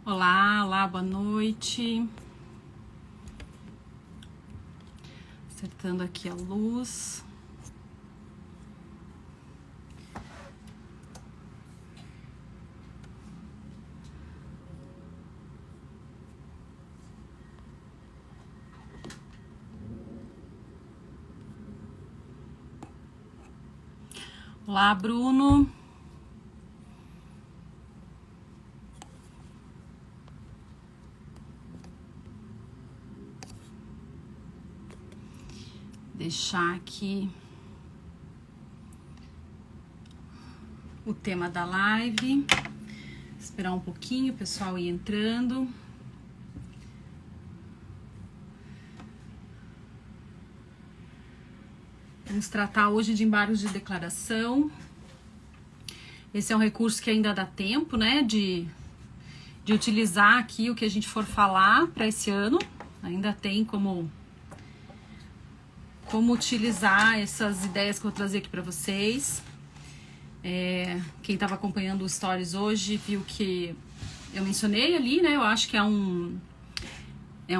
Olá, olá, boa noite. Acertando aqui a luz. Olá, Bruno. Deixar aqui o tema da live. Esperar um pouquinho o pessoal ir entrando. Vamos tratar hoje de embargos de declaração. Esse é um recurso que ainda dá tempo, né, de utilizar aqui o que a gente for falar para esse ano. Ainda tem como utilizar essas ideias que eu vou trazer aqui para vocês. Quem estava acompanhando os stories hoje viu que eu mencionei ali, né? Eu acho que é um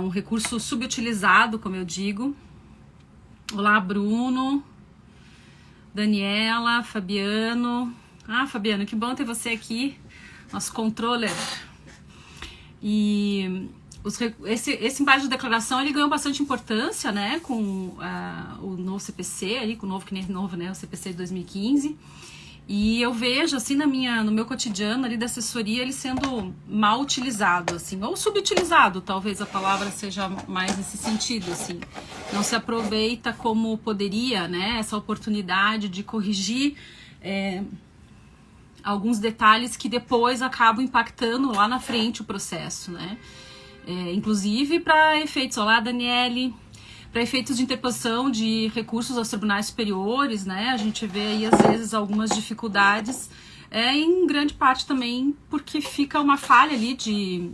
recurso subutilizado, como eu digo. Olá, Bruno, Daniela, Fabiano. Ah, Fabiano, que bom ter você aqui, nosso controller. E esse embargo de declaração ele ganhou bastante importância, né, com o novo CPC, ali, com o novo, que nem novo, né, o CPC de 2015. E eu vejo, assim, no meu cotidiano ali da assessoria, ele sendo mal utilizado, assim, ou subutilizado, talvez a palavra seja mais nesse sentido, assim. Não se aproveita como poderia, né, essa oportunidade de corrigir alguns detalhes que depois acabam impactando lá na frente o processo, né. Inclusive para efeitos, olá Daniele, para efeitos de interposição de recursos aos tribunais superiores, né, a gente vê aí às vezes algumas dificuldades, em grande parte também porque fica uma falha ali de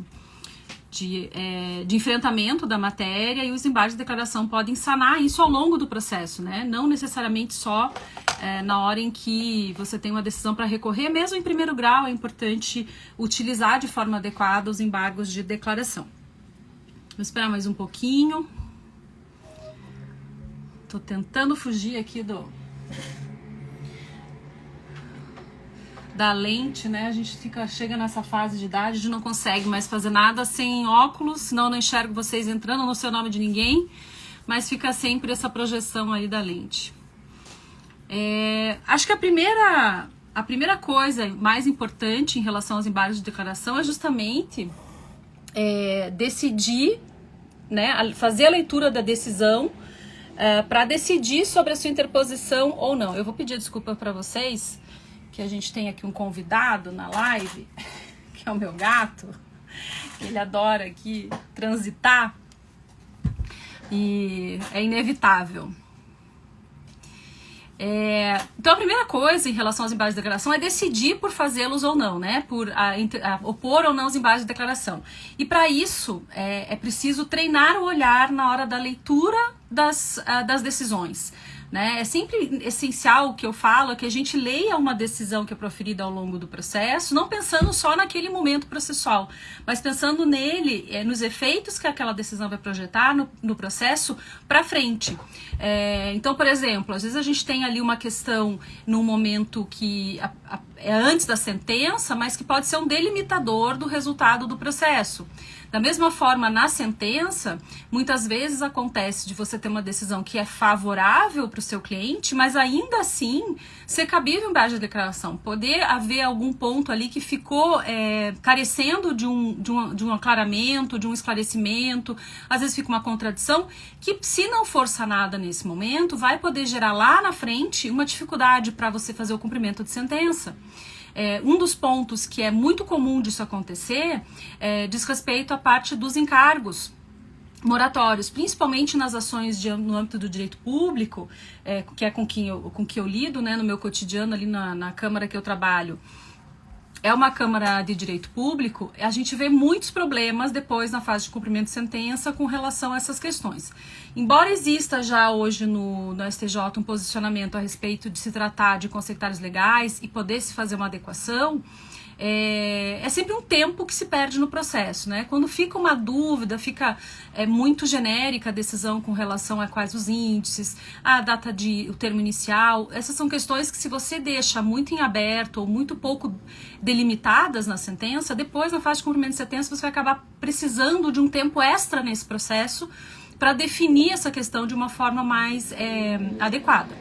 enfrentamento da matéria, e os embargos de declaração podem sanar isso ao longo do processo, né, não necessariamente só na hora em que você tem uma decisão para recorrer. Mesmo em primeiro grau é importante utilizar de forma adequada os embargos de declaração. Vou esperar mais um pouquinho. Tô tentando fugir aqui da lente, né? A gente chega nessa fase de idade, a gente não consegue mais fazer nada sem óculos, senão eu não enxergo vocês entrando, não sei o nome de ninguém, mas fica sempre essa projeção aí da lente. Acho que a primeira coisa mais importante em relação aos embargos de declaração é justamente decidir, né, fazer a leitura da decisão para decidir sobre a sua interposição ou não. Eu vou pedir desculpa para vocês, que a gente tem aqui um convidado na live, que é o meu gato, que ele adora aqui transitar, e é inevitável. Então a primeira coisa em relação aos embargos de declaração é decidir por fazê-los ou não, né? Por opor ou não os embargos de declaração. E para isso é preciso treinar o olhar na hora da leitura das decisões, né? É sempre essencial, o que eu falo é que a gente leia uma decisão que é proferida ao longo do processo, não pensando só naquele momento processual, mas pensando nele, nos efeitos que aquela decisão vai projetar no processo para frente. Então, por exemplo, às vezes a gente tem ali uma questão num momento que é antes da sentença, mas que pode ser um delimitador do resultado do processo. Da mesma forma, na sentença, muitas vezes acontece de você ter uma decisão que é favorável para o seu cliente, mas ainda assim ser cabível embaixo da declaração. Poder haver algum ponto ali que ficou carecendo de um aclaramento, de um esclarecimento, às vezes fica uma contradição, que se não for sanada nesse momento, vai poder gerar lá na frente uma dificuldade para você fazer o cumprimento de sentença. Um dos pontos que é muito comum disso acontecer diz respeito à parte dos encargos moratórios, principalmente nas ações no âmbito do direito público, que é com que eu lido, né, no meu cotidiano ali na Câmara que eu trabalho. É uma Câmara de Direito Público, a gente vê muitos problemas depois na fase de cumprimento de sentença com relação a essas questões. Embora exista já hoje no STJ um posicionamento a respeito de se tratar de consectários legais e poder se fazer uma adequação, é sempre um tempo que se perde no processo, né? Quando fica uma dúvida, fica muito genérica a decisão com relação a quais os índices, a data o termo inicial, essas são questões que se você deixa muito em aberto ou muito pouco delimitadas na sentença, depois na fase de cumprimento de sentença você vai acabar precisando de um tempo extra nesse processo para definir essa questão de uma forma mais adequada.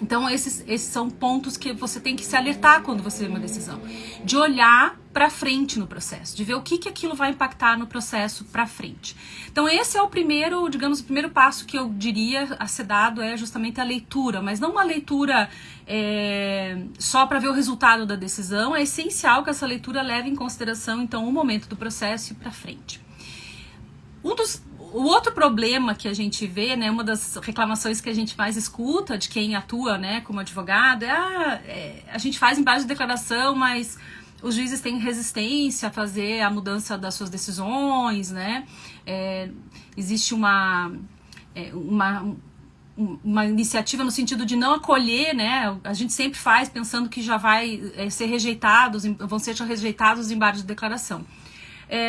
Então esses são pontos que você tem que se alertar quando você vê uma decisão, de olhar para frente no processo, de ver o que aquilo vai impactar no processo para frente. Então esse é o primeiro, digamos, o primeiro passo que eu diria a ser dado é justamente a leitura, mas não uma leitura só para ver o resultado da decisão. É essencial que essa leitura leve em consideração então o momento do processo e para frente. O outro problema que a gente vê, né, uma das reclamações que a gente mais escuta de quem atua, né, como advogado, a gente faz embaixo de declaração, mas os juízes têm resistência a fazer a mudança das suas decisões, né, existe uma iniciativa no sentido de não acolher, né, a gente sempre faz pensando que já vai ser rejeitados, vão ser rejeitados os embargos de declaração.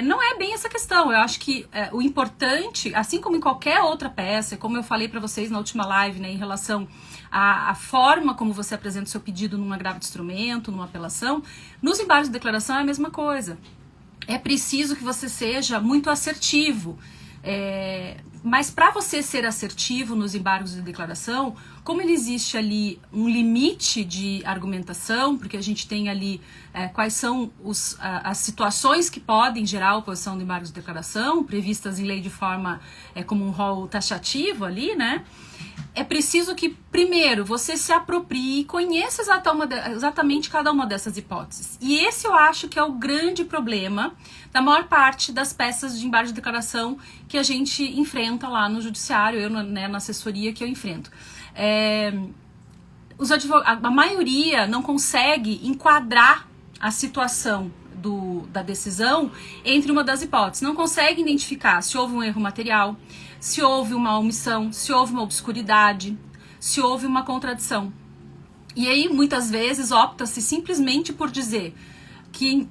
Não é bem essa questão. Eu acho que o importante, assim como em qualquer outra peça, como eu falei para vocês na última live, né, em relação à forma como você apresenta o seu pedido num agravo de instrumento, numa apelação, nos embargos de declaração é a mesma coisa. É preciso que você seja muito assertivo. Mas para você ser assertivo nos embargos de declaração, como ele existe ali um limite de argumentação, porque a gente tem ali quais são as situações que podem gerar a oposição de embargos de declaração, previstas em lei de forma como um rol taxativo ali, né? É preciso que, primeiro, você se aproprie e conheça exatamente cada uma dessas hipóteses. E esse eu acho que é o grande problema da maior parte das peças de embargo de declaração que a gente enfrenta lá no judiciário, eu na assessoria que eu enfrento. A maioria não consegue enquadrar a situação da decisão entre uma das hipóteses. Não consegue identificar se houve um erro material, se houve uma omissão, se houve uma obscuridade, se houve uma contradição. E aí, muitas vezes, opta-se simplesmente por dizer que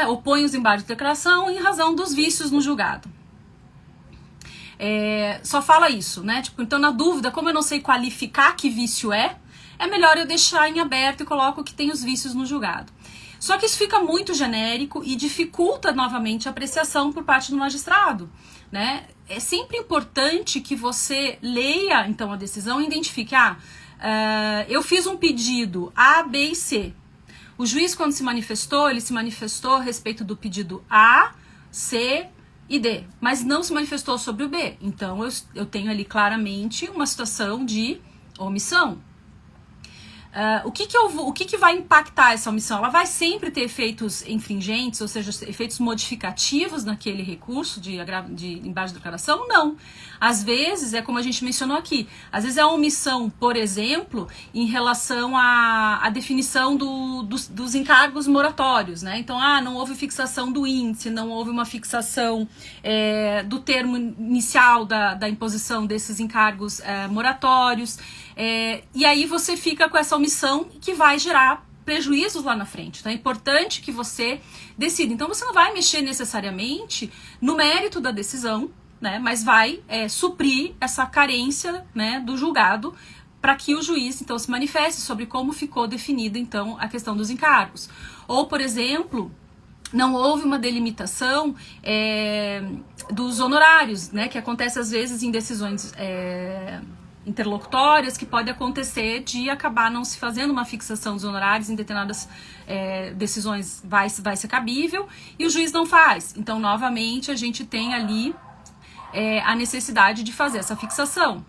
opõe os embargos de declaração em razão dos vícios no julgado. Só fala isso, né? Então, na dúvida, como eu não sei qualificar que vício é melhor eu deixar em aberto e coloco que tem os vícios no julgado. Só que isso fica muito genérico e dificulta novamente a apreciação por parte do magistrado, né? É sempre importante que você leia, então, a decisão e identifique, eu fiz um pedido A, B e C. O juiz, quando se manifestou, ele se manifestou a respeito do pedido A, C e D, mas não se manifestou sobre o B. Então, eu tenho ali claramente uma situação de omissão. O que vai impactar essa omissão? Ela vai sempre ter efeitos infringentes, ou seja, efeitos modificativos naquele recurso de embargo de declaração? Não. Às vezes, é como a gente mencionou aqui, às vezes é uma omissão, por exemplo, em relação à definição dos encargos moratórios, né? Então, não houve fixação do índice, não houve uma fixação do termo inicial da imposição desses encargos moratórios. E aí você fica com essa omissão que vai gerar prejuízos lá na frente. Então é importante que você decida. Então você não vai mexer necessariamente no mérito da decisão, né, mas vai suprir essa carência, né, do julgado para que o juiz então se manifeste sobre como ficou definida então a questão dos encargos. Ou, por exemplo, não houve uma delimitação dos honorários, né, que acontece às vezes em decisões interlocutórias, que pode acontecer de acabar não se fazendo uma fixação dos honorários em determinadas decisões vai ser cabível e o juiz não faz. Então, novamente, a gente tem ali a necessidade de fazer essa fixação.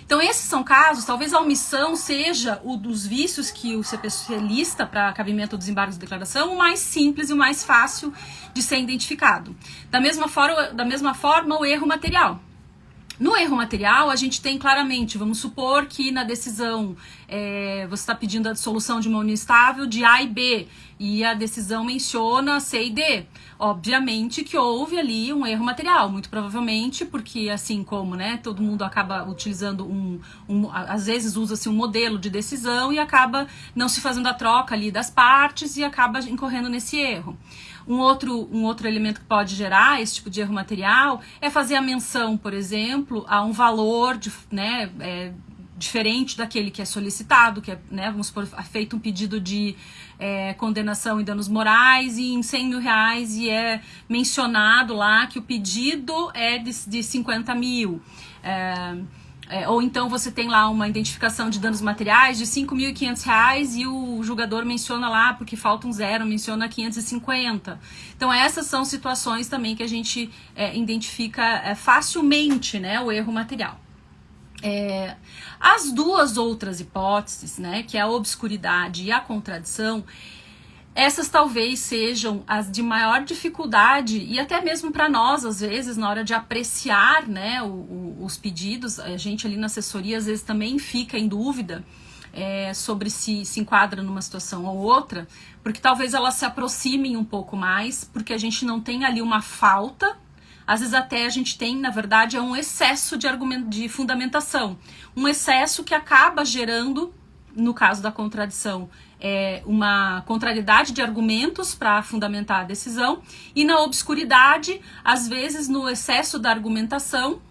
Então, esses são casos, talvez a omissão seja o dos vícios que o especialista para cabimento dos embargos de declaração, o mais simples e o mais fácil de ser identificado. Da mesma forma, o erro material. No erro material, a gente tem claramente, vamos supor que na decisão você está pedindo a dissolução de uma união estável de A e B, e a decisão menciona C e D. Obviamente que houve ali um erro material, muito provavelmente, porque assim como, né, todo mundo acaba utilizando às vezes usa-se um modelo de decisão e acaba não se fazendo a troca ali das partes e acaba incorrendo nesse erro. Um outro elemento que pode gerar esse tipo de erro material é fazer a menção, por exemplo, a um valor diferente daquele que é solicitado, que é, né, vamos supor, feito um pedido de condenação e danos morais e em 100 mil reais e é mencionado lá que o pedido é de 50 mil. Ou então você tem lá uma identificação de danos materiais de R$5.500 e o julgador menciona lá, porque falta um zero, menciona 550. Então essas são situações também que a gente identifica facilmente, né, o erro material. As duas outras hipóteses, né, que é a obscuridade e a contradição, essas talvez sejam as de maior dificuldade e até mesmo para nós, às vezes, na hora de apreciar, né, os pedidos, a gente ali na assessoria às vezes também fica em dúvida sobre se enquadra numa situação ou outra, porque talvez elas se aproximem um pouco mais, porque a gente não tem ali uma falta. Às vezes até a gente tem, na verdade, um excesso de fundamentação. Um excesso que acaba gerando, no caso da contradição, uma contrariedade de argumentos para fundamentar a decisão. E na obscuridade, às vezes, no excesso da argumentação,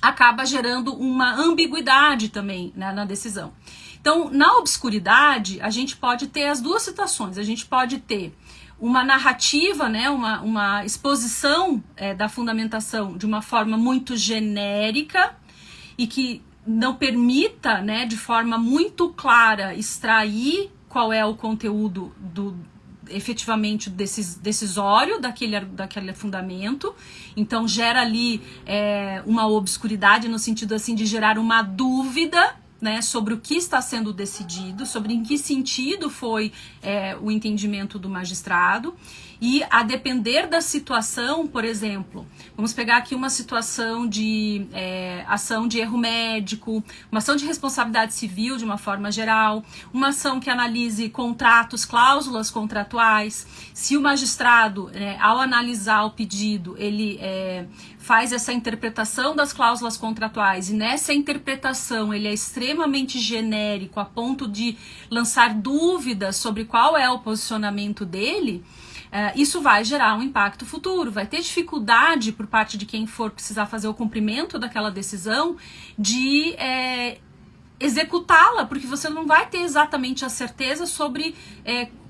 acaba gerando uma ambiguidade também, né, na decisão. Então, na obscuridade, a gente pode ter as duas situações. A gente pode ter uma narrativa, né, uma exposição da fundamentação de uma forma muito genérica e que não permita, né, de forma muito clara extrair qual é o conteúdo efetivamente decisório daquele fundamento. Então gera ali uma obscuridade no sentido assim de gerar uma dúvida, né, sobre o que está sendo decidido, sobre em que sentido foi o entendimento do magistrado. E a depender da situação, por exemplo, vamos pegar aqui uma situação de ação de erro médico, uma ação de responsabilidade civil de uma forma geral, uma ação que analise contratos, cláusulas contratuais. Se o magistrado, ao analisar o pedido, ele faz essa interpretação das cláusulas contratuais e nessa interpretação ele é extremamente genérico a ponto de lançar dúvidas sobre qual é o posicionamento dele, isso vai gerar um impacto futuro, vai ter dificuldade por parte de quem for precisar fazer o cumprimento daquela decisão de executá-la, porque você não vai ter exatamente a certeza sobre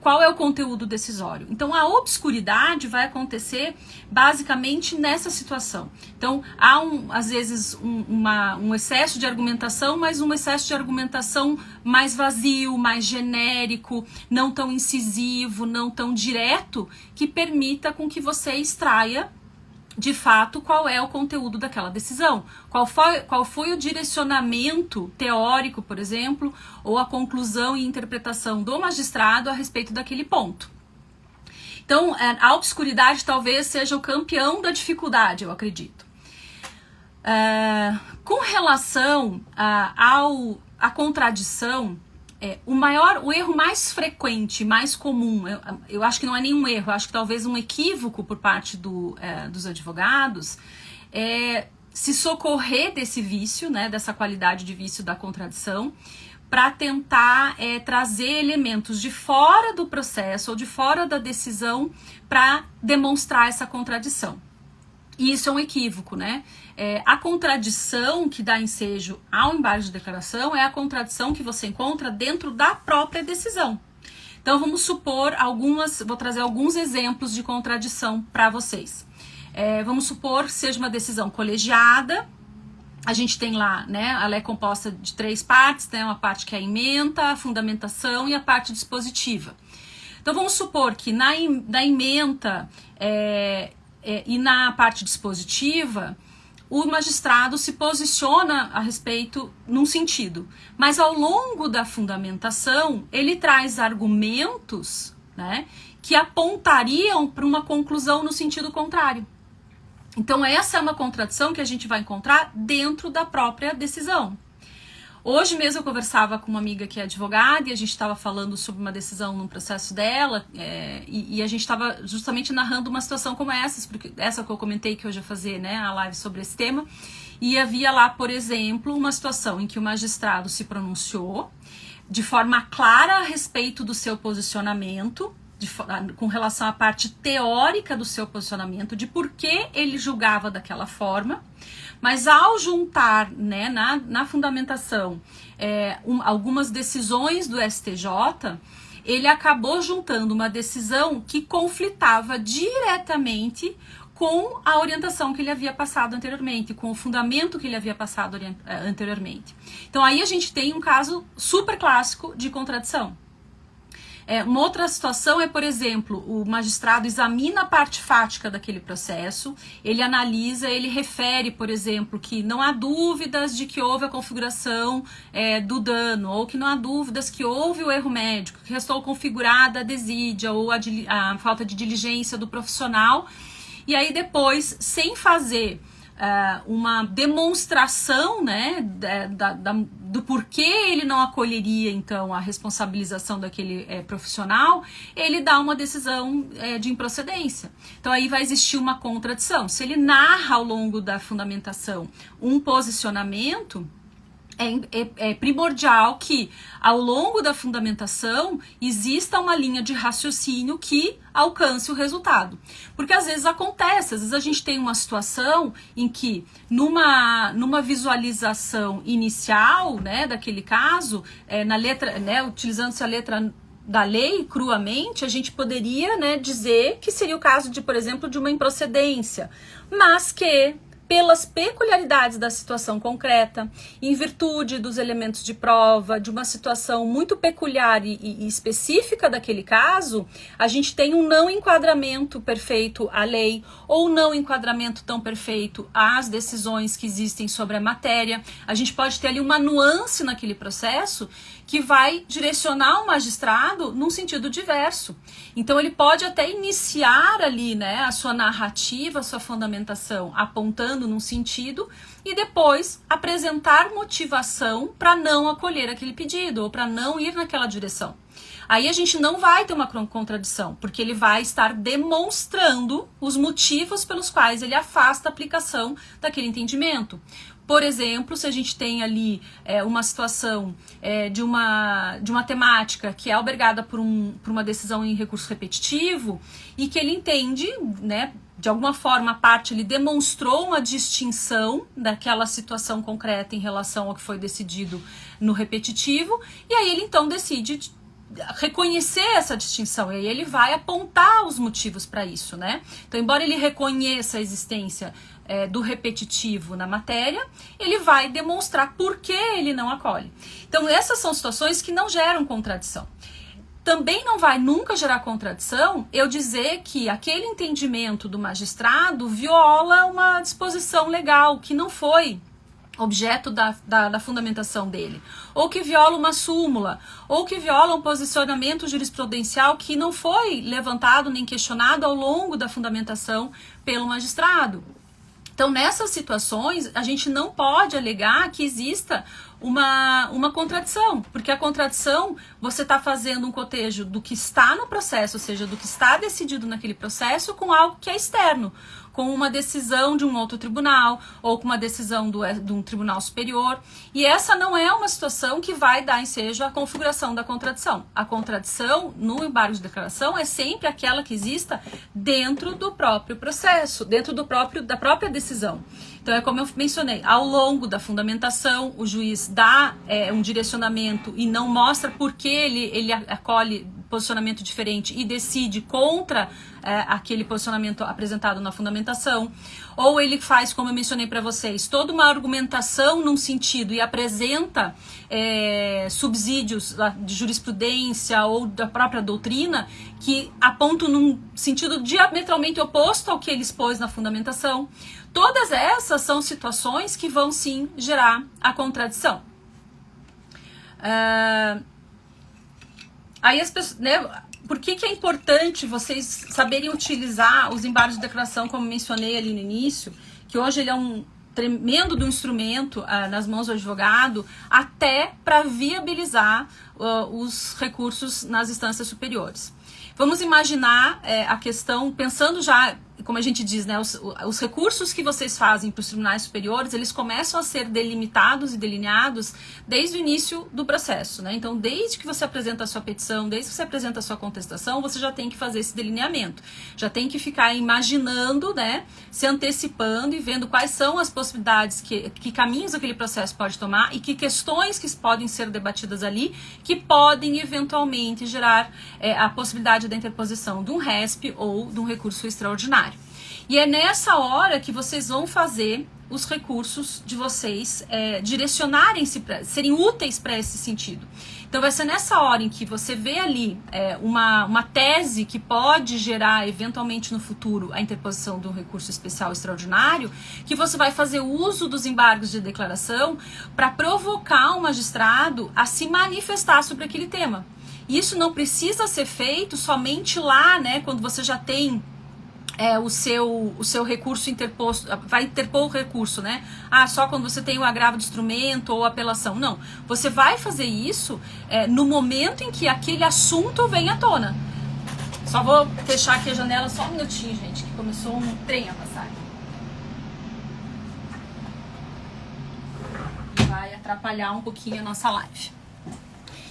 qual é o conteúdo decisório. Então a obscuridade vai acontecer basicamente nessa situação. Então há às vezes um excesso de argumentação, mas um excesso de argumentação mais vazio, mais genérico, não tão incisivo, não tão direto, que permita com que você extraia de fato qual é o conteúdo daquela decisão, qual foi o direcionamento teórico, por exemplo, ou a conclusão e interpretação do magistrado a respeito daquele ponto. Então, a obscuridade talvez seja o campeão da dificuldade, eu acredito. Com relação à contradição, o erro mais frequente, mais comum, eu acho que não é nenhum erro, eu acho que talvez um equívoco por parte dos advogados, se socorrer desse vício, né, dessa qualidade de vício da contradição, para tentar trazer elementos de fora do processo ou de fora da decisão para demonstrar essa contradição. E isso é um equívoco, né? A contradição que dá ensejo ao embargo de declaração é a contradição que você encontra dentro da própria decisão. Então vamos supor vou trazer alguns exemplos de contradição para vocês. Vamos supor que seja uma decisão colegiada. A gente tem lá, né, ela é composta de 3 partes, né, uma parte que é a ementa, a fundamentação e a parte dispositiva. Então vamos supor que na ementa e na parte dispositiva, o magistrado se posiciona a respeito num sentido, mas ao longo da fundamentação ele traz argumentos, né, que apontariam para uma conclusão no sentido contrário. Então essa é uma contradição que a gente vai encontrar dentro da própria decisão. Hoje mesmo eu conversava com uma amiga que é advogada e a gente estava falando sobre uma decisão num processo dela, e a gente estava justamente narrando uma situação como essa que eu comentei que hoje ia fazer, né, a live sobre esse tema. E havia lá, por exemplo, uma situação em que o magistrado se pronunciou de forma clara a respeito do seu posicionamento, com relação à parte teórica do seu posicionamento, de por que ele julgava daquela forma, mas ao juntar, né, na fundamentação algumas decisões do STJ, ele acabou juntando uma decisão que conflitava diretamente com a orientação que ele havia passado anteriormente, com o fundamento que ele havia passado anteriormente. Então aí a gente tem um caso super clássico de contradição. Uma outra situação por exemplo, o magistrado examina a parte fática daquele processo, ele analisa, ele refere, por exemplo, que não há dúvidas de que houve a configuração do dano, ou que não há dúvidas que houve o erro médico, que restou configurada a desídia ou a falta de diligência do profissional, e aí depois, sem fazer uma demonstração, né, do porquê ele não acolheria então a responsabilização daquele profissional, ele dá uma decisão de improcedência. Então aí vai existir uma contradição. Se ele narra ao longo da fundamentação um posicionamento, é primordial que ao longo da fundamentação exista uma linha de raciocínio que alcance o resultado. Porque às vezes acontece, às vezes a gente tem uma situação em que numa visualização inicial, né, daquele caso, na letra, né, utilizando-se a letra da lei cruamente, a gente poderia, né, dizer que seria o caso de, por exemplo, de uma improcedência, mas que pelas peculiaridades da situação concreta, em virtude dos elementos de prova, de uma situação muito peculiar e específica daquele caso, a gente tem um não enquadramento perfeito à lei, ou não enquadramento tão perfeito às decisões que existem sobre a matéria. A gente pode ter ali uma nuance naquele processo que vai direcionar o magistrado num sentido diverso. Então ele pode até iniciar ali, né, a sua narrativa, a sua fundamentação, apontando num sentido, e depois apresentar motivação para não acolher aquele pedido, ou para não ir naquela direção. Aí a gente não vai ter uma contradição, porque ele vai estar demonstrando os motivos pelos quais ele afasta a aplicação daquele entendimento. Por exemplo, se a gente tem ali uma situação de uma temática que é albergada por uma decisão em recurso repetitivo e que ele entende, né, de alguma forma a parte ele demonstrou uma distinção daquela situação concreta em relação ao que foi decidido no repetitivo, e aí ele então decide reconhecer essa distinção, e aí ele vai apontar os motivos para isso, né? Então, embora ele reconheça a existência do repetitivo na matéria, ele vai demonstrar por que ele não acolhe. Então, essas são situações que não geram contradição. Também não vai nunca gerar contradição eu dizer que aquele entendimento do magistrado viola uma disposição legal que não foi objeto da fundamentação dele, ou que viola uma súmula, ou que viola um posicionamento jurisprudencial que não foi levantado nem questionado ao longo da fundamentação pelo magistrado. Então, nessas situações, a gente não pode alegar que exista uma contradição, porque a contradição, você está fazendo um cotejo do que está no processo, ou seja, do que está decidido naquele processo, com algo que é externo, com uma decisão de um outro tribunal, ou com uma decisão de um tribunal superior, e essa não é uma situação que vai dar ensejo à configuração da contradição. A contradição no embargo de declaração é sempre aquela que exista dentro do próprio processo, dentro da própria decisão. Então é como eu mencionei, ao longo da fundamentação, o juiz dá um direcionamento e não mostra por que ele acolhe posicionamento diferente e decide contra aquele posicionamento apresentado na fundamentação, ou ele faz, como eu mencionei para vocês, toda uma argumentação num sentido e apresenta subsídios de jurisprudência ou da própria doutrina que apontam num sentido diametralmente oposto ao que ele expôs na fundamentação. Todas essas são situações que vão sim gerar a contradição. Aí as pessoas, né, por que é importante vocês saberem utilizar os embargos de declaração, como mencionei ali no início, que hoje ele é tremendo do instrumento nas mãos do advogado até para viabilizar os recursos nas instâncias superiores. Vamos imaginar a questão, pensando já, como a gente diz, né, os recursos que vocês fazem para os tribunais superiores, eles começam a ser delimitados e delineados desde o início do processo, né? Então, desde que você apresenta a sua petição, desde que você apresenta a sua contestação, você já tem que fazer esse delineamento. Já tem que ficar imaginando, né, se antecipando e vendo quais são as possibilidades, que caminhos aquele processo pode tomar e que questões que podem ser debatidas ali, que podem eventualmente gerar a possibilidade da interposição de um RESP ou de um recurso extraordinário. E é nessa hora que vocês vão fazer os recursos de vocês direcionarem-se, serem úteis para esse sentido. Então vai ser nessa hora em que você vê ali uma tese que pode gerar eventualmente no futuro a interposição de um recurso especial extraordinário, que você vai fazer uso dos embargos de declaração para provocar o magistrado a se manifestar sobre aquele tema. Isso não precisa ser feito somente lá, né, quando você já tem o seu recurso interposto, vai interpor o recurso, né? Só quando você tem o agravo de instrumento ou apelação. Não, você vai fazer isso no momento em que aquele assunto vem à tona. Só vou fechar aqui a janela só um minutinho, gente, que começou um trem a passar. E vai atrapalhar um pouquinho a nossa live.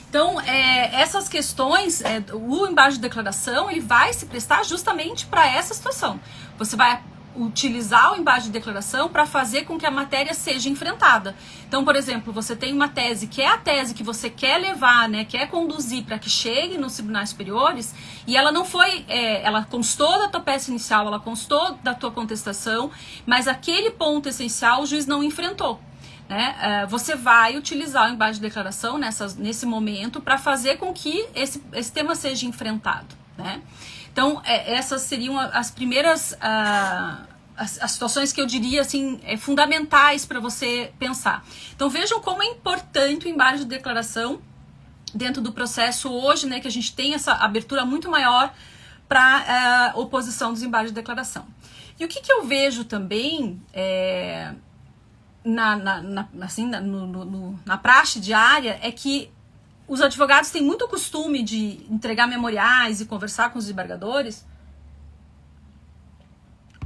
Então, essas questões, o embargo de declaração, ele vai se prestar justamente para essa situação. Você vai utilizar o embargo de declaração para fazer com que a matéria seja enfrentada. Então, por exemplo, você tem uma tese que é a tese que você quer levar, né, quer conduzir para que chegue nos tribunais superiores, e ela não foi, ela constou da tua peça inicial, ela constou da tua contestação, mas aquele ponto essencial o juiz não enfrentou. Né? Você vai utilizar o embargo de declaração nesse momento para fazer com que esse tema seja enfrentado. Né? Então, essas seriam as primeiras as situações que eu diria assim, fundamentais para você pensar. Então, vejam como é importante o embargo de declaração dentro do processo hoje, né, que a gente tem essa abertura muito maior para oposição dos embargos de declaração. E o que eu vejo também na praxe diária é que os advogados têm muito costume de entregar memoriais e conversar com os desembargadores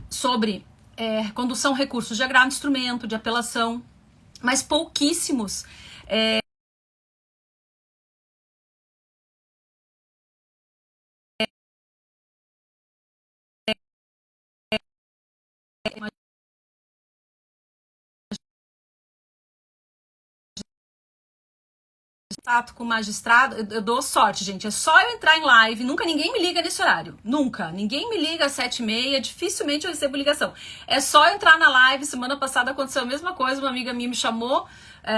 sobre condução recursos de agravo de instrumento, de apelação, mas pouquíssimos contato com o magistrado. Eu dou sorte, gente. É só eu entrar em live. Nunca ninguém me liga nesse horário. Nunca. Ninguém me liga às 7h30. Dificilmente eu recebo ligação. É só eu entrar na live. Semana passada aconteceu a mesma coisa. Uma amiga minha me chamou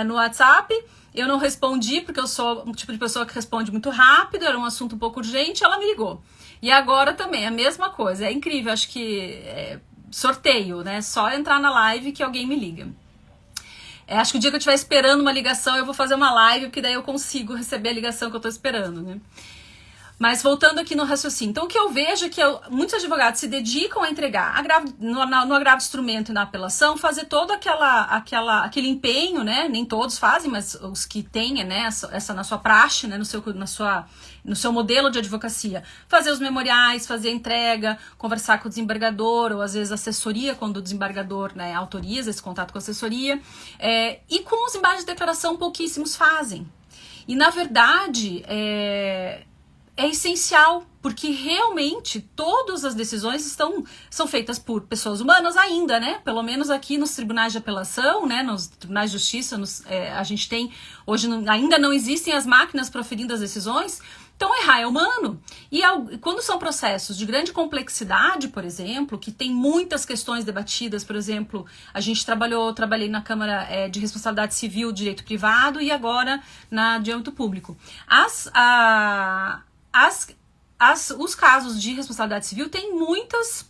no WhatsApp. Eu não respondi porque eu sou um tipo de pessoa que responde muito rápido. Era um assunto um pouco urgente. Ela me ligou. E agora também a mesma coisa. É incrível. Acho que sorteio, né? Só entrar na live que alguém me liga. Acho que o dia que eu estiver esperando uma ligação, eu vou fazer uma live, porque daí eu consigo receber a ligação que eu estou esperando, né? Mas voltando aqui no raciocínio. Então, o que eu vejo é que muitos advogados se dedicam a entregar no agravo de instrumento e na apelação, fazer todo aquele empenho, né? Nem todos fazem, mas os que têm, né, essa na sua praxe, né, no seu modelo de advocacia, fazer os memoriais, fazer a entrega, conversar com o desembargador, ou às vezes assessoria, quando o desembargador, né, autoriza esse contato com a assessoria. E com os embargos de declaração, pouquíssimos fazem. E, na verdade, é essencial, porque realmente todas as decisões são feitas por pessoas humanas ainda, né? Pelo menos aqui nos tribunais de apelação, né? Nos tribunais de justiça, a gente tem, hoje ainda não existem as máquinas proferindo as decisões, então errar é humano. E quando são processos de grande complexidade, por exemplo, que tem muitas questões debatidas, por exemplo, trabalhei na Câmara de Responsabilidade Civil, Direito Privado e agora de âmbito público. Os casos de responsabilidade civil têm muitas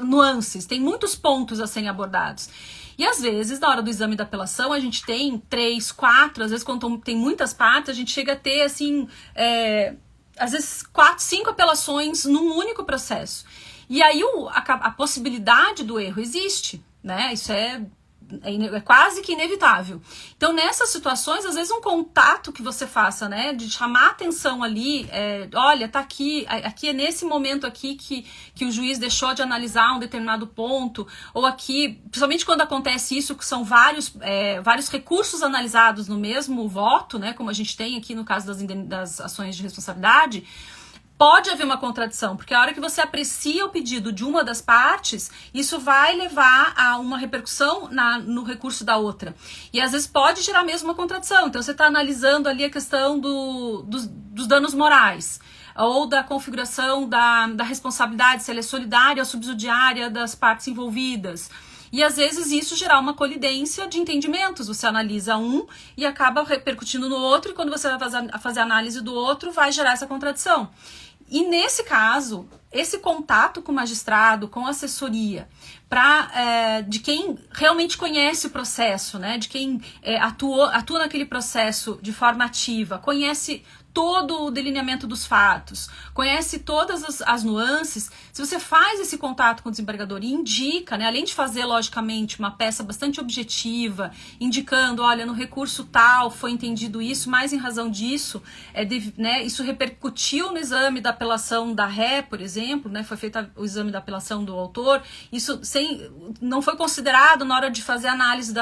nuances, tem muitos pontos a serem abordados. E às vezes, na hora do exame da apelação, a gente tem 3, 4, às vezes quando tem muitas partes, a gente chega a ter, assim, às vezes 4, 5 apelações num único processo. E aí a possibilidade do erro existe, né? Isso é quase que inevitável. Então, nessas situações, às vezes um contato que você faça, né, de chamar atenção ali, olha, tá aqui é nesse momento aqui que o juiz deixou de analisar um determinado ponto, ou aqui, principalmente quando acontece isso, que são vários recursos analisados no mesmo voto, né, como a gente tem aqui no caso das ações de responsabilidade. Pode haver uma contradição, porque a hora que você aprecia o pedido de uma das partes, isso vai levar a uma repercussão no recurso da outra. E às vezes pode gerar mesmo uma contradição. Então você está analisando ali a questão dos danos morais, ou da configuração da responsabilidade, se ela é solidária ou subsidiária das partes envolvidas. E às vezes isso gerar uma colidência de entendimentos. Você analisa um e acaba repercutindo no outro, e quando você vai fazer a análise do outro, vai gerar essa contradição. E nesse caso, esse contato com o magistrado, com a assessoria, de quem realmente conhece o processo, né, de quem atua naquele processo de forma ativa, conhece todo o delineamento dos fatos, conhece todas as nuances, se você faz esse contato com o desembargador e indica, né, além de fazer, logicamente, uma peça bastante objetiva, indicando, olha, no recurso tal foi entendido isso, mas em razão disso, isso repercutiu no exame da apelação da ré, por exemplo, né, foi feito o exame da apelação do autor, isso não foi considerado na hora de fazer a análise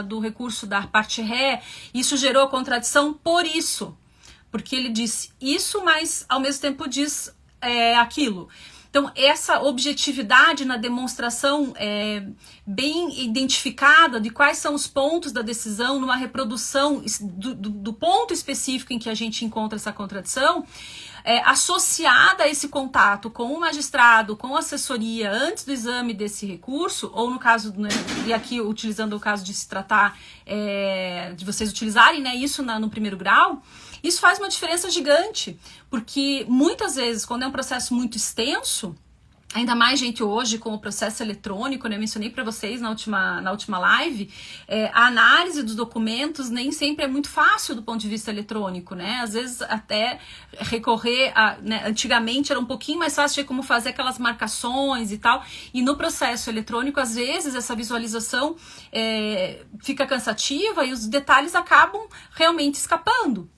do recurso da parte ré, isso gerou contradição por isso. Porque ele disse isso, mas ao mesmo tempo diz aquilo. Então, essa objetividade na demonstração bem identificada de quais são os pontos da decisão, numa reprodução do ponto específico em que a gente encontra essa contradição, associada a esse contato com o magistrado, com a assessoria antes do exame desse recurso, ou no caso, né, e aqui utilizando o caso de se tratar, de vocês utilizarem, né, isso no primeiro grau, isso faz uma diferença gigante, porque muitas vezes, quando é um processo muito extenso, ainda mais, gente, hoje com o processo eletrônico, né, eu mencionei para vocês na última live, a análise dos documentos nem sempre é muito fácil do ponto de vista eletrônico, né? Às vezes até recorrer né, antigamente era um pouquinho mais fácil de como fazer aquelas marcações e tal, e no processo eletrônico, às vezes, essa visualização fica cansativa e os detalhes acabam realmente escapando.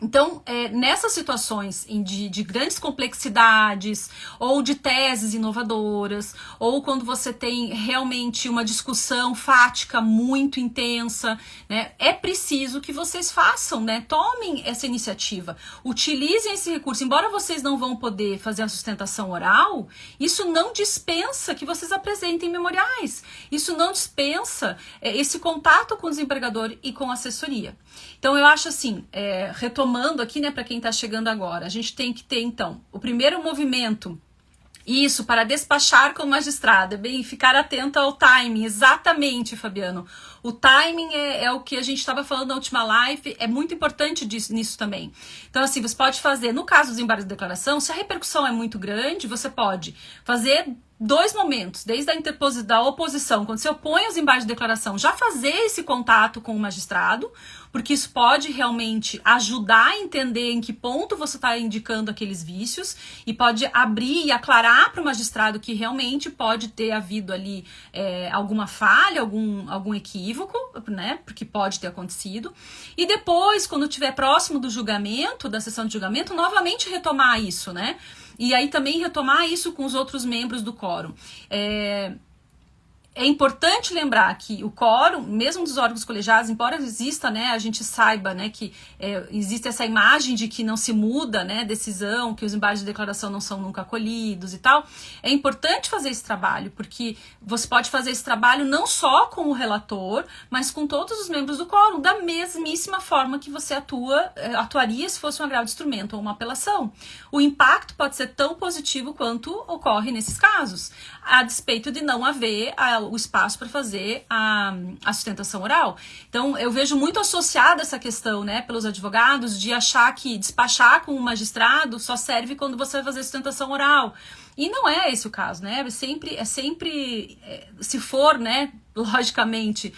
Então, nessas situações de grandes complexidades, ou de teses inovadoras, ou quando você tem realmente uma discussão fática muito intensa, né, é preciso que vocês façam, né, tomem essa iniciativa, utilizem esse recurso. Embora vocês não vão poder fazer a sustentação oral, isso não dispensa que vocês apresentem memoriais, isso não dispensa esse contato com o desembargador e com a assessoria. Então, eu acho assim, retomando aqui, né, para quem está chegando agora, a gente tem que ter, então, o primeiro movimento, isso, para despachar com o magistrado, bem, ficar atento ao timing, exatamente, Fabiano. O timing é o que a gente estava falando na última live, é muito importante nisso também. Então, assim, você pode fazer, no caso dos embargos de declaração, se a repercussão é muito grande, você pode fazer 2 momentos, desde a oposição, quando você opõe aos embargos de declaração, já fazer esse contato com o magistrado, porque isso pode realmente ajudar a entender em que ponto você está indicando aqueles vícios e pode abrir e aclarar para o magistrado que realmente pode ter havido ali alguma falha, algum equívoco, né, porque pode ter acontecido. E depois, quando estiver próximo do julgamento, da sessão de julgamento, novamente retomar isso, né? E aí também retomar isso com os outros membros do quórum. É importante lembrar que o quórum, mesmo dos órgãos colegiados, embora exista, né, a gente saiba, né, que existe essa imagem de que não se muda, né, decisão, que os embargos de declaração não são nunca acolhidos e tal, é importante fazer esse trabalho, porque você pode fazer esse trabalho não só com o relator, mas com todos os membros do quórum, da mesmíssima forma que você atuaria se fosse um agravo de instrumento ou uma apelação. O impacto pode ser tão positivo quanto ocorre nesses casos, a despeito de não haver o espaço para fazer a sustentação oral. Então, eu vejo muito associada essa questão, né, pelos advogados, de achar que despachar com o magistrado só serve quando você vai fazer sustentação oral. E não é esse o caso, né? Se for, né, logicamente,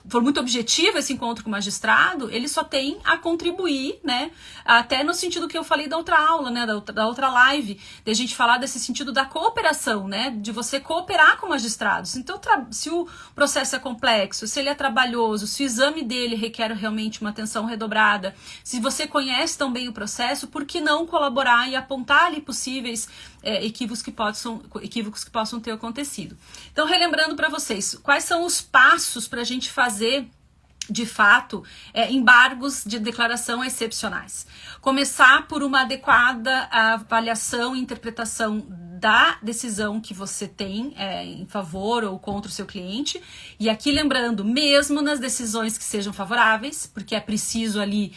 for muito objetivo esse encontro com o magistrado, ele só tem a contribuir, né? Até no sentido que eu falei da outra aula, né? Da outra live, de a gente falar desse sentido da cooperação, né? De você cooperar com magistrados. Então, se o processo é complexo, se ele é trabalhoso, se o exame dele requer realmente uma atenção redobrada, se você conhece tão bem o processo, por que não colaborar e apontar ali possíveis equívocos que possam ter acontecido? Então, relembrando para vocês, quais são os passos para a gente fazer, de fato, embargos de declaração excepcionais. Começar por uma adequada avaliação e interpretação da decisão que você tem em favor ou contra o seu cliente. E aqui lembrando, mesmo nas decisões que sejam favoráveis, porque é preciso ali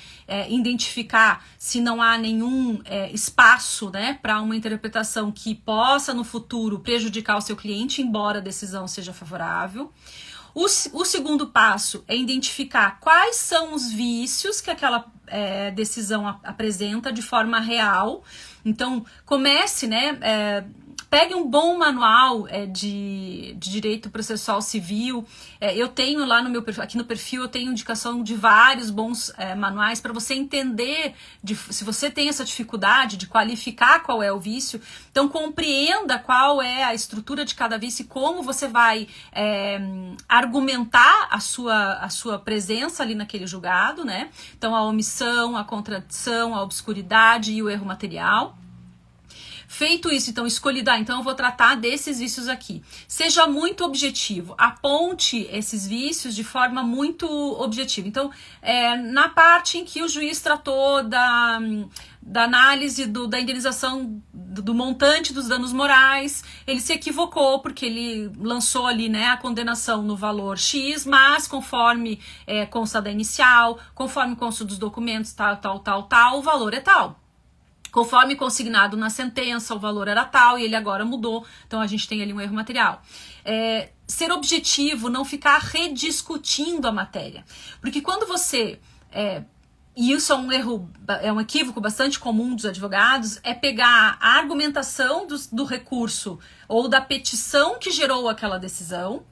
identificar se não há nenhum espaço, né, para uma interpretação que possa no futuro prejudicar o seu cliente, embora a decisão seja favorável. O segundo passo é identificar quais são os vícios que aquela decisão apresenta de forma real. Então, comece, né? Pegue um bom manual de direito processual civil. Eu tenho lá no meu perfil, aqui no perfil, eu tenho indicação de vários bons manuais para você entender se você tem essa dificuldade de qualificar qual é o vício. Então, compreenda qual é a estrutura de cada vício e como você vai argumentar a sua presença ali naquele julgado, né? Então, a omissão, a contradição, a obscuridade e o erro material. Feito isso, então, então eu vou tratar desses vícios aqui. Seja muito objetivo, aponte esses vícios de forma muito objetiva. Então, na parte em que o juiz tratou da análise da indenização do montante dos danos morais, ele se equivocou porque ele lançou ali, né, a condenação no valor X, mas conforme consta da inicial, conforme consta dos documentos, tal, o valor é tal. Conforme consignado na sentença, o valor era tal e ele agora mudou, então a gente tem ali um erro material. Ser objetivo, não ficar rediscutindo a matéria. Porque quando você... e isso é um equívoco bastante comum dos advogados, é pegar a argumentação do recurso ou da petição que gerou aquela decisão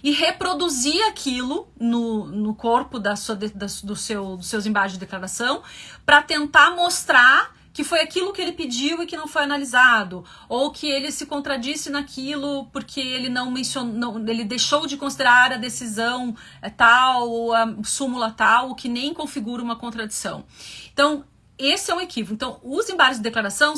e reproduzir aquilo no corpo dos seus embargos de declaração para tentar mostrar que foi aquilo que ele pediu e que não foi analisado, ou que ele se contradisse naquilo porque ele não mencionou, ele deixou de considerar a decisão tal, a súmula tal, o que nem configura uma contradição. Então, esse é um equívoco. Então, os embargos de declaração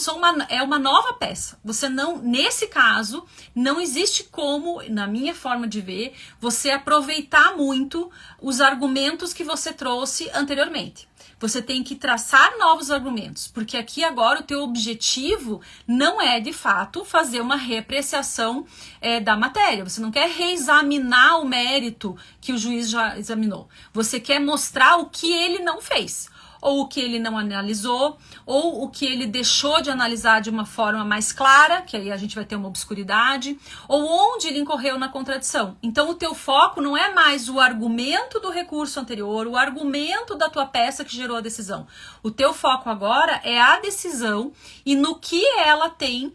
é uma nova peça. Você não, nesse caso, não existe como, na minha forma de ver, você aproveitar muito os argumentos que você trouxe anteriormente. Você tem que traçar novos argumentos, porque aqui agora o teu objetivo não é, de fato, fazer uma reapreciação da matéria. Você não quer reexaminar o mérito que o juiz já examinou. Você quer mostrar o que ele não fez, ou o que ele não analisou, ou o que ele deixou de analisar de uma forma mais clara, que aí a gente vai ter uma obscuridade, ou onde ele incorreu na contradição. Então o teu foco não é mais o argumento do recurso anterior, o argumento da tua peça que gerou a decisão. O teu foco agora é a decisão e no que ela tem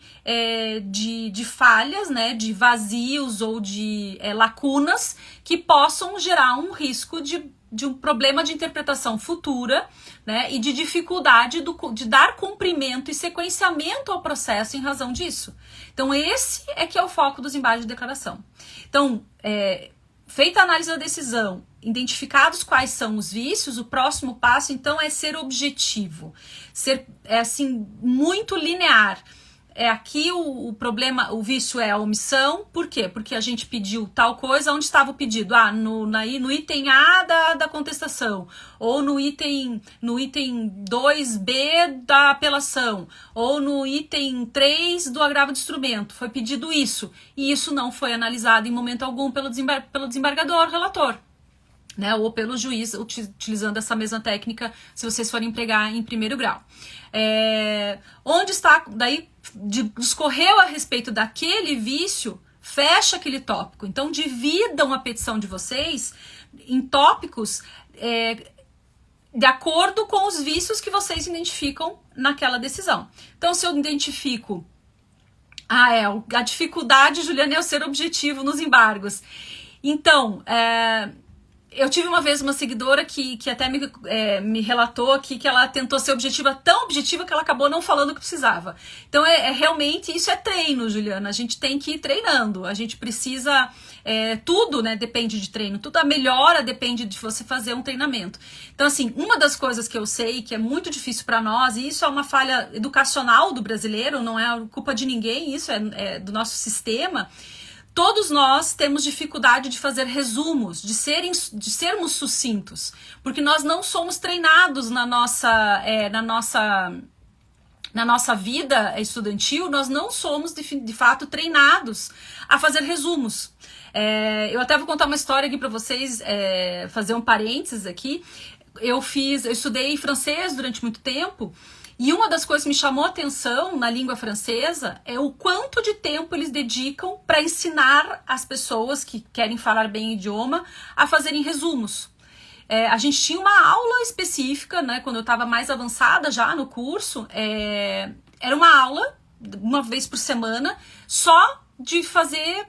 de falhas, né, de vazios ou de lacunas que possam gerar um risco de um problema de interpretação futura, né, e de dificuldade de dar cumprimento e sequenciamento ao processo em razão disso. Então, esse que é o foco dos embargos de declaração. Então, feita a análise da decisão, identificados quais são os vícios, o próximo passo, então, é ser objetivo, ser, assim, muito linear. Aqui o problema, o vício é a omissão. Por quê? Porque a gente pediu tal coisa, onde estava o pedido? No item A da contestação, ou no item 2B da apelação, ou no item 3 do agravo de instrumento. Foi pedido isso, e isso não foi analisado em momento algum pelo desembargador relator, né, ou pelo juiz, utilizando essa mesma técnica, se vocês forem empregar em primeiro grau. Onde está, daí, discorreu a respeito daquele vício, fecha aquele tópico. Então, dividam a petição de vocês em tópicos de acordo com os vícios que vocês identificam naquela decisão. Então, se eu identifico a dificuldade, Juliana, é eu ser objetivo nos embargos, Então, eu tive uma vez uma seguidora que até me relatou aqui que ela tentou ser objetiva, tão objetiva que ela acabou não falando o que precisava. Então, realmente, isso é treino, Juliana. A gente tem que ir treinando. A gente precisa... tudo, né, depende de treino. Tudo, a melhora depende de você fazer um treinamento. Então, assim, uma das coisas que eu sei que é muito difícil para nós, e isso é uma falha educacional do brasileiro, não é culpa de ninguém, isso é do nosso sistema. Todos nós temos dificuldade de fazer resumos, de sermos sucintos, porque nós não somos treinados na nossa vida estudantil, nós não somos de fato treinados a fazer resumos. Eu até vou contar uma história aqui para vocês, fazer um parênteses aqui. Eu estudei francês durante muito tempo. E uma das coisas que me chamou a atenção na língua francesa é o quanto de tempo eles dedicam para ensinar as pessoas que querem falar bem o idioma a fazerem resumos. A gente tinha uma aula específica, né, quando eu estava mais avançada já no curso, era uma aula, uma vez por semana, só de fazer,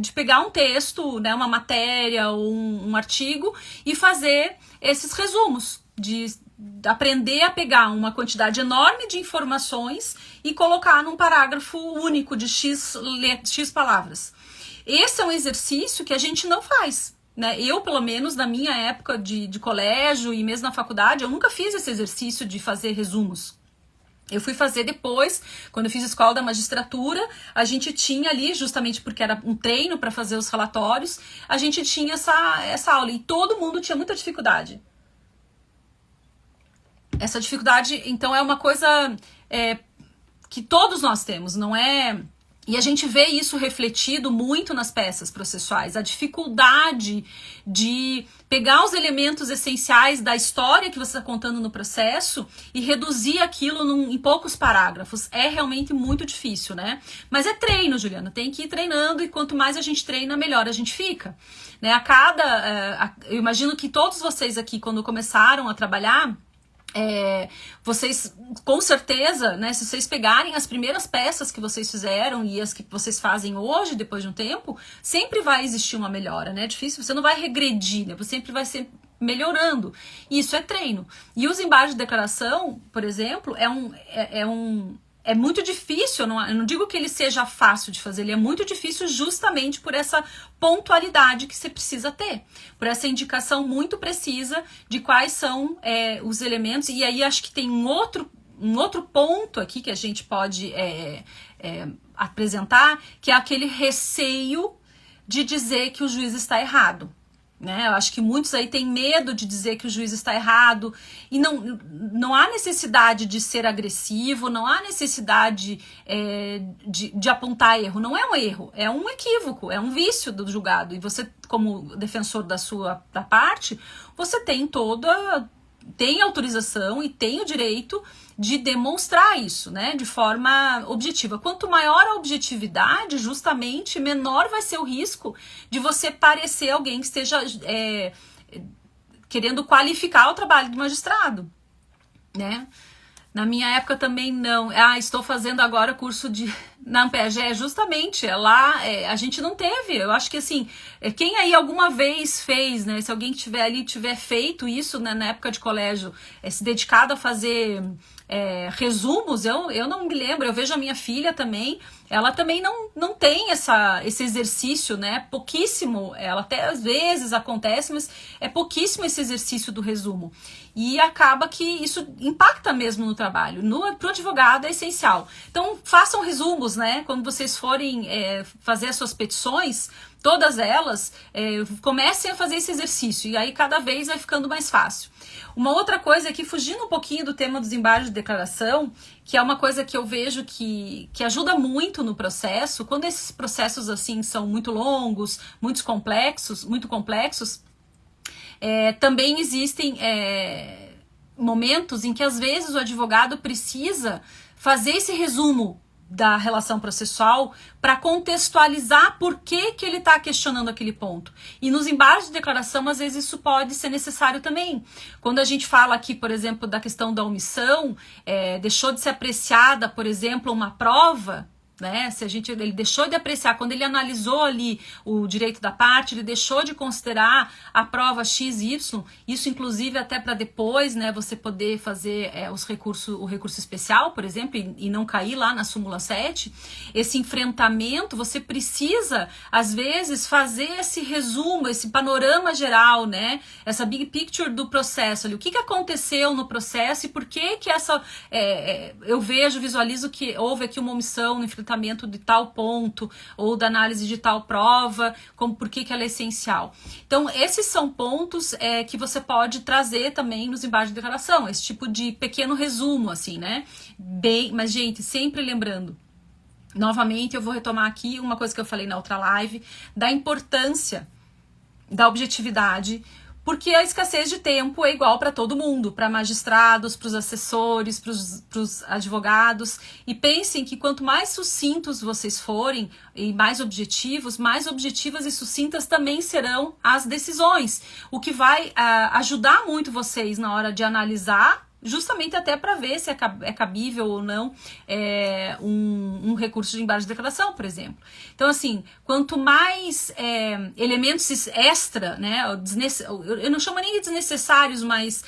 de pegar um texto, né, uma matéria ou um artigo e fazer esses resumos, de aprender a pegar uma quantidade enorme de informações e colocar num parágrafo único de X palavras. Esse é um exercício que a gente não faz, né? Eu, pelo menos, na minha época de colégio e mesmo na faculdade, eu nunca fiz esse exercício de fazer resumos. Eu fui fazer depois, quando eu fiz a escola da magistratura, a gente tinha ali, justamente porque era um treino para fazer os relatórios, a gente tinha essa aula e todo mundo tinha muita dificuldade. Essa dificuldade, então, é uma coisa que todos nós temos, não é... E a gente vê isso refletido muito nas peças processuais, a dificuldade de pegar os elementos essenciais da história que você está contando no processo e reduzir aquilo em poucos parágrafos. É realmente muito difícil, né? Mas é treino, Juliana, tem que ir treinando e quanto mais a gente treina, melhor a gente fica. Né? Eu imagino que todos vocês aqui, quando começaram a trabalhar... vocês, com certeza, né, se vocês pegarem as primeiras peças que vocês fizeram e as que vocês fazem hoje, depois de um tempo, sempre vai existir uma melhora, né? É difícil, você não vai regredir, né? Você sempre vai ser melhorando. Isso é treino. E os embaixos de declaração, por exemplo, é muito difícil, eu não digo que ele seja fácil de fazer, ele é muito difícil justamente por essa pontualidade que você precisa ter, por essa indicação muito precisa de quais são os elementos, e aí acho que tem um outro ponto aqui que a gente pode apresentar, que é aquele receio de dizer que o juiz está errado. Né? Eu acho que muitos aí têm medo de dizer que o juiz está errado e não há necessidade de ser agressivo, não há necessidade de apontar erro. Não é um erro, é um equívoco, é um vício do julgado. E você, como defensor da parte, você tem autorização e tem o direito de demonstrar isso, né, de forma objetiva. Quanto maior a objetividade, justamente, menor vai ser o risco de você parecer alguém que esteja querendo qualificar o trabalho do magistrado, né? Na minha época também não. Estou fazendo agora curso na Ampeg. Justamente, lá a gente não teve. Eu acho que assim, quem aí alguma vez fez, né? Se alguém que tiver ali tiver feito isso, né, na época de colégio, se dedicado a fazer resumos, eu não me lembro. Eu vejo a minha filha também, ela também não tem esse exercício, né? Pouquíssimo, ela até às vezes acontece, mas é pouquíssimo esse exercício do resumo. E acaba que isso impacta mesmo no trabalho. Para o advogado é essencial. Então, façam resumos, né? Quando vocês forem fazer as suas petições, todas elas, comecem a fazer esse exercício. E aí, cada vez vai ficando mais fácil. Uma outra coisa aqui, fugindo um pouquinho do tema dos embargos de declaração, que é uma coisa que eu vejo que ajuda muito no processo, quando esses processos assim são muito longos, muito complexos, também existem momentos em que às vezes o advogado precisa fazer esse resumo da relação processual para contextualizar por que ele está questionando aquele ponto. E nos embargos de declaração, às vezes isso pode ser necessário também. Quando a gente fala aqui, por exemplo, da questão da omissão, deixou de ser apreciada, por exemplo, uma prova, né? Se ele deixou de apreciar, quando ele analisou ali o direito da parte, ele deixou de considerar a prova XY, isso inclusive até para depois, né, você poder fazer o recurso especial, por exemplo, e não cair lá na súmula 7, esse enfrentamento, você precisa, às vezes, fazer esse resumo, esse panorama geral, né, essa big picture do processo ali, o que aconteceu no processo e por que eu visualizo que houve aqui uma omissão no enfrentamento de tal ponto ou da análise de tal prova, por que ela é essencial. Então, esses são pontos que você pode trazer também nos embaixos de declaração, esse tipo de pequeno resumo, assim, né? Mas, gente, sempre lembrando, novamente, eu vou retomar aqui uma coisa que eu falei na outra live, da importância da objetividade, porque a escassez de tempo é igual para todo mundo, para magistrados, para os assessores, para os advogados. E pensem que quanto mais sucintos vocês forem e mais objetivas e sucintas também serão as decisões. O que vai ajudar muito vocês na hora de analisar, justamente até para ver se é cabível ou não um recurso de embargo de declaração, por exemplo. Então, assim, quanto mais elementos extra, né, eu não chamo nem de desnecessários, mas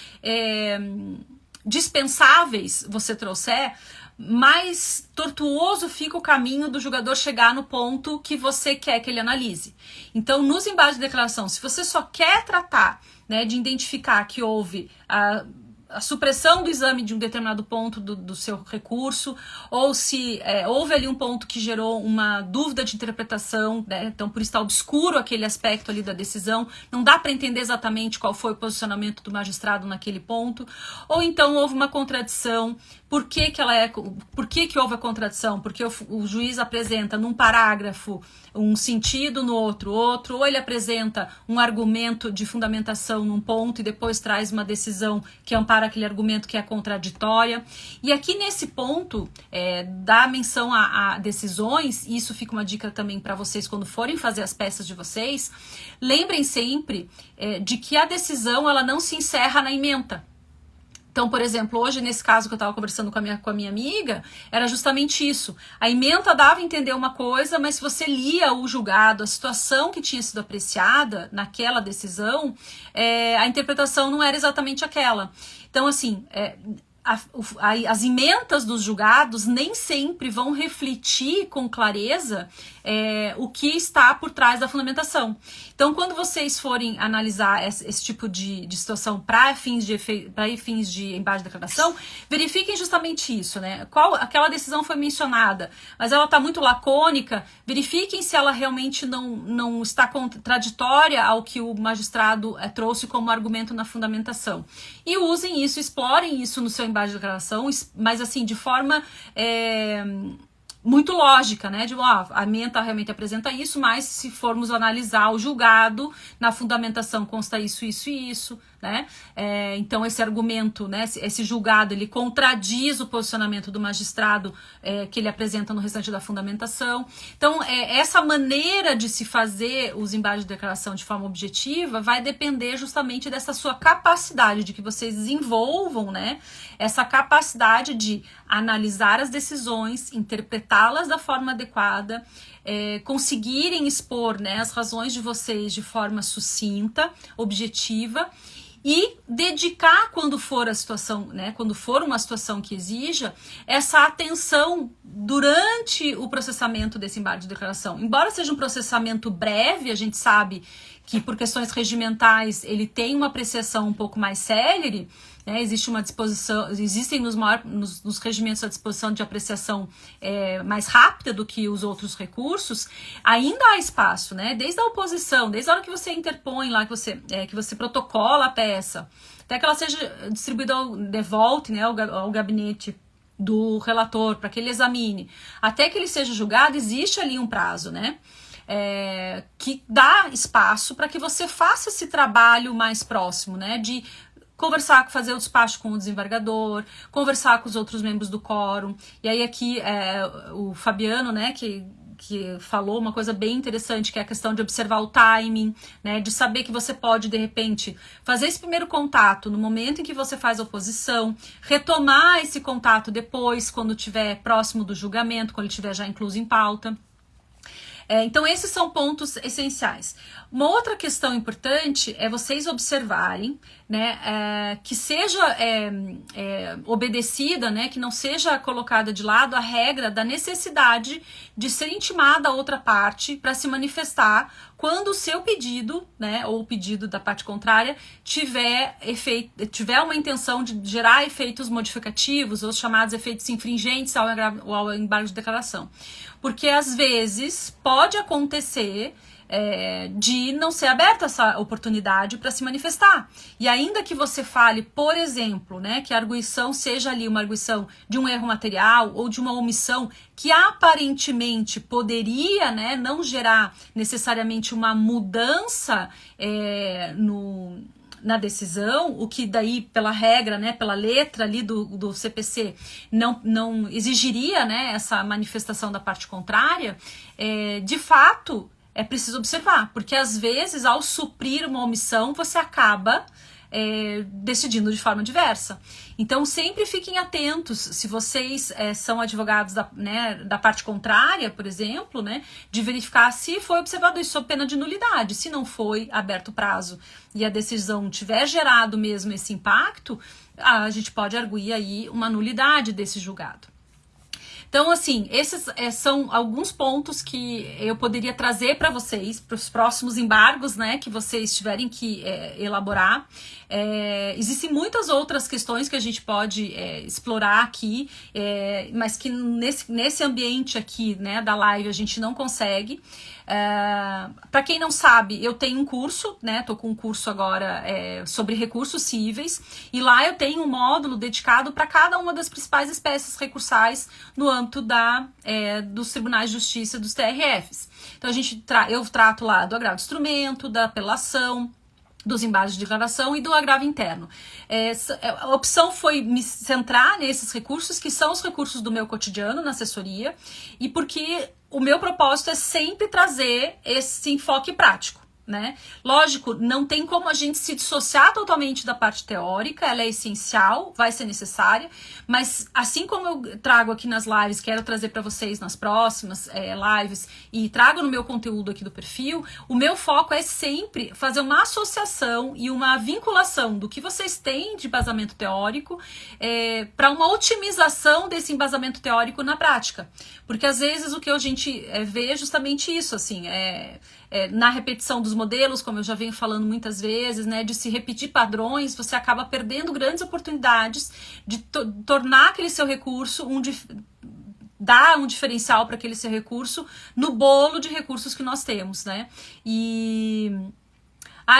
dispensáveis você trouxer, mais tortuoso fica o caminho do julgador chegar no ponto que você quer que ele analise. Então, nos embargos de declaração, se você só quer tratar, né, de identificar que houve a supressão do exame de um determinado ponto do seu recurso, ou se houve ali um ponto que gerou uma dúvida de interpretação, né? Então por estar obscuro aquele aspecto ali da decisão, não dá para entender exatamente qual foi o posicionamento do magistrado naquele ponto, ou então houve uma contradição. Por que houve a contradição? Porque o juiz apresenta num parágrafo um sentido, no outro, ou ele apresenta um argumento de fundamentação num ponto e depois traz uma decisão que ampara aquele argumento que é contraditória. E aqui nesse ponto, dá menção a decisões, e isso fica uma dica também para vocês quando forem fazer as peças de vocês, lembrem sempre de que a decisão ela não se encerra na ementa. Então, por exemplo, hoje, nesse caso que eu estava conversando com a minha amiga, era justamente isso. A ementa dava a entender uma coisa, mas se você lia o julgado, a situação que tinha sido apreciada naquela decisão, a interpretação não era exatamente aquela. Então, assim, as ementas dos julgados nem sempre vão refletir com clareza o que está por trás da fundamentação. Então, quando vocês forem analisar esse tipo de situação para fins de embargo de declaração, verifiquem justamente isso, né? Aquela decisão foi mencionada, mas ela está muito lacônica, verifiquem se ela realmente não está contraditória ao que o magistrado trouxe como argumento na fundamentação. E usem isso, explorem isso no seu embargo de declaração, mas assim, de forma muito lógica, né? A ementa realmente apresenta isso, mas se formos analisar o julgado, na fundamentação consta isso, isso e isso, né? Então esse argumento, né? Esse julgado, ele contradiz o posicionamento do magistrado que ele apresenta no restante da fundamentação. Então essa maneira de se fazer os embargos de declaração de forma objetiva vai depender justamente dessa sua capacidade, de que vocês desenvolvam, né? Essa capacidade de analisar as decisões, interpretá-las da forma adequada, conseguirem expor, né, as razões de vocês de forma sucinta, objetiva, e dedicar, quando for a situação, né, quando for uma situação que exija, essa atenção durante o processamento desse embargo de declaração. Embora seja um processamento breve, a gente sabe que por questões regimentais ele tem uma apreciação um pouco mais célere, né, existe uma disposição, existem nos regimentos a disposição de apreciação mais rápida do que os outros recursos, ainda há espaço, né, desde a oposição, desde a hora que você interpõe lá, que você protocola a peça, até que ela seja distribuída de volta, né, ao gabinete do relator, para que ele examine, até que ele seja julgado, existe ali um prazo, né, que dá espaço para que você faça esse trabalho mais próximo, né, de conversar, fazer o despacho com o desembargador, conversar com os outros membros do quórum. E aí aqui o Fabiano, né, que que falou uma coisa bem interessante, que é a questão de observar o timing, né, de saber que você pode, de repente, fazer esse primeiro contato no momento em que você faz a oposição, retomar esse contato depois, quando estiver próximo do julgamento, quando ele estiver já incluso em pauta. Então, esses são pontos essenciais. Uma outra questão importante é vocês observarem, né, que seja obedecida, né, que não seja colocada de lado a regra da necessidade de ser intimada a outra parte para se manifestar quando o seu pedido, né, ou o pedido da parte contrária, tiver uma intenção de gerar efeitos modificativos, os chamados efeitos infringentes ao embargo de declaração. Porque às vezes pode acontecer de não ser aberta essa oportunidade para se manifestar. E ainda que você fale, por exemplo, né, que a arguição seja ali uma arguição de um erro material ou de uma omissão que aparentemente poderia, né, não gerar necessariamente uma mudança na decisão, o que daí pela regra, né, pela letra ali do CPC não exigiria, né, essa manifestação da parte contrária, de fato é preciso observar, porque às vezes ao suprir uma omissão você acaba decidindo de forma diversa. Então sempre fiquem atentos, se vocês são advogados da parte contrária, por exemplo, né, de verificar se foi observado isso sob pena de nulidade. Se não foi aberto o prazo e a decisão tiver gerado mesmo esse impacto, a gente pode arguir aí uma nulidade desse julgado. Então, assim, esses são alguns pontos que eu poderia trazer para vocês, para os próximos embargos, né, que vocês tiverem que elaborar. Existem muitas outras questões que a gente pode explorar aqui, mas que nesse ambiente aqui, né, da live a gente não consegue. Para quem não sabe, eu tenho um curso, né? Tô com um curso agora sobre recursos cíveis, e lá eu tenho um módulo dedicado para cada uma das principais espécies recursais no âmbito dos tribunais de justiça, dos TRFs. Então eu trato lá do agravo de instrumento, da apelação, dos embargos de declaração e do agravo interno. A opção foi me centrar nesses recursos, que são os recursos do meu cotidiano na assessoria, e porque o meu propósito é sempre trazer esse enfoque prático, né? Lógico, não tem como a gente se dissociar totalmente da parte teórica, ela é essencial, vai ser necessária, mas assim como eu trago aqui nas lives, quero trazer para vocês nas próximas lives, e trago no meu conteúdo aqui do perfil, o meu foco é sempre fazer uma associação e uma vinculação do que vocês têm de embasamento teórico para uma otimização desse embasamento teórico na prática. Porque às vezes o que a gente vê é justamente isso, assim, na repetição dos modelos, como eu já venho falando muitas vezes, né, de se repetir padrões, você acaba perdendo grandes oportunidades de tornar aquele seu recurso dar um diferencial para aquele seu recurso no bolo de recursos que nós temos, né?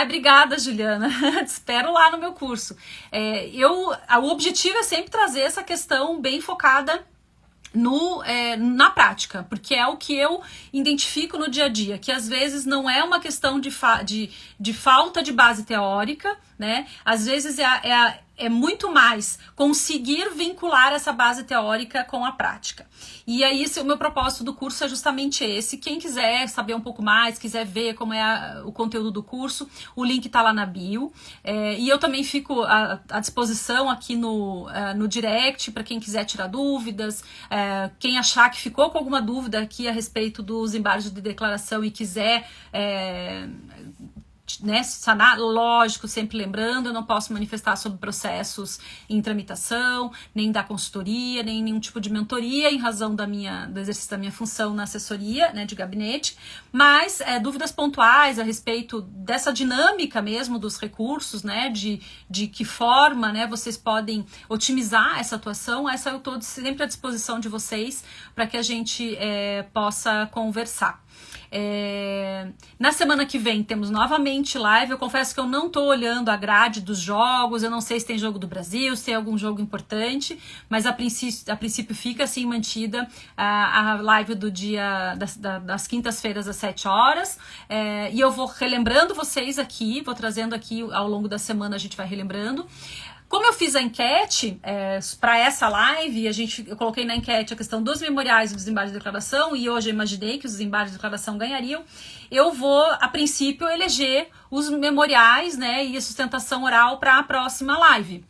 Obrigada, Juliana. Te espero lá no meu curso. O objetivo é sempre trazer essa questão bem focada na prática, porque é o que eu identifico no dia a dia, que às vezes não é uma questão de falta de base teórica, né? Às vezes é muito mais conseguir vincular essa base teórica com a prática. E aí o meu propósito do curso é justamente esse. Quem quiser saber um pouco mais, quiser ver como é o conteúdo do curso, o link tá lá na bio. E eu também fico à disposição aqui no direct para quem quiser tirar dúvidas, quem achar que ficou com alguma dúvida aqui a respeito dos embargos de declaração e quiser sanar, lógico, sempre lembrando, eu não posso manifestar sobre processos em tramitação, nem dar consultoria, nem nenhum tipo de mentoria, em razão do exercício da minha função na assessoria, né, de gabinete, mas dúvidas pontuais a respeito dessa dinâmica mesmo dos recursos, né, de que forma, né, vocês podem otimizar essa atuação, eu estou sempre à disposição de vocês para que a gente possa conversar. Na semana que vem temos novamente live. Eu confesso que eu não tô olhando a grade dos jogos, eu não sei se tem jogo do Brasil, se tem algum jogo importante, mas a princípio fica assim mantida a live do dia das quintas-feiras às 7 horas, e eu vou relembrando vocês aqui, vou trazendo aqui ao longo da semana, a gente vai relembrando. Como eu fiz a enquete para essa live, eu coloquei na enquete a questão dos memoriais e dos desembargos de declaração, e hoje eu imaginei que os desembargos de declaração ganhariam, eu vou, a princípio, eleger os memoriais, né, e a sustentação oral para a próxima live.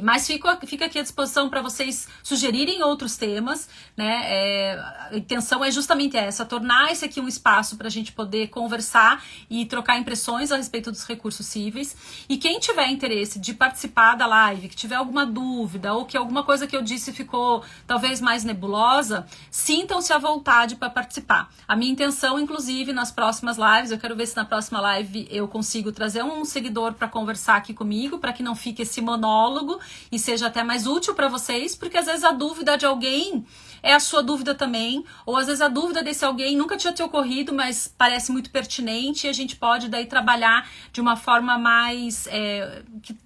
Mas fica aqui à disposição para vocês sugerirem outros temas, né? A intenção é justamente essa, tornar esse aqui um espaço para a gente poder conversar e trocar impressões a respeito dos recursos cíveis. E quem tiver interesse de participar da live, que tiver alguma dúvida ou que alguma coisa que eu disse ficou talvez mais nebulosa, sintam-se à vontade para participar. A minha intenção, inclusive, nas próximas lives, eu quero ver se na próxima live eu consigo trazer um seguidor para conversar aqui comigo, para que não fique esse monólogo e seja até mais útil para vocês, porque às vezes a dúvida de alguém é a sua dúvida também, ou às vezes a dúvida desse alguém nunca tinha te ocorrido, mas parece muito pertinente, e a gente pode daí trabalhar de uma forma mais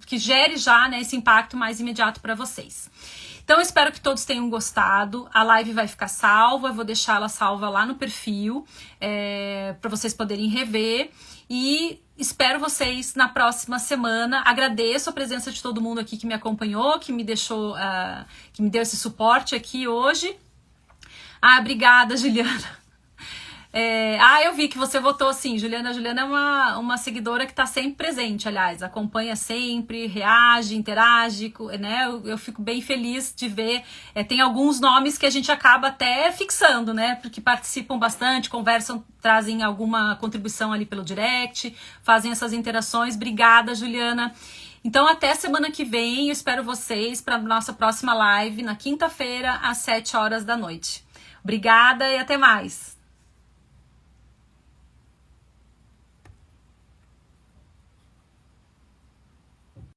que gere já, né, esse impacto mais imediato para vocês. Então eu espero que todos tenham gostado. A live vai ficar salva, eu vou deixar ela salva lá no perfil para vocês poderem rever. E espero vocês na próxima semana. Agradeço a presença de todo mundo aqui que me acompanhou, que me deixou, que me deu esse suporte aqui hoje. Obrigada, Juliana. Eu vi que você votou sim, Juliana. A Juliana é uma seguidora que está sempre presente, aliás, acompanha sempre, reage, interage, né? Eu fico bem feliz de ver. Tem alguns nomes que a gente acaba até fixando, né? Porque participam bastante, conversam, trazem alguma contribuição ali pelo direct, fazem essas interações. Obrigada, Juliana. Então, até semana que vem, eu espero vocês para a nossa próxima live, na quinta-feira, às 7 horas da noite. Obrigada e até mais!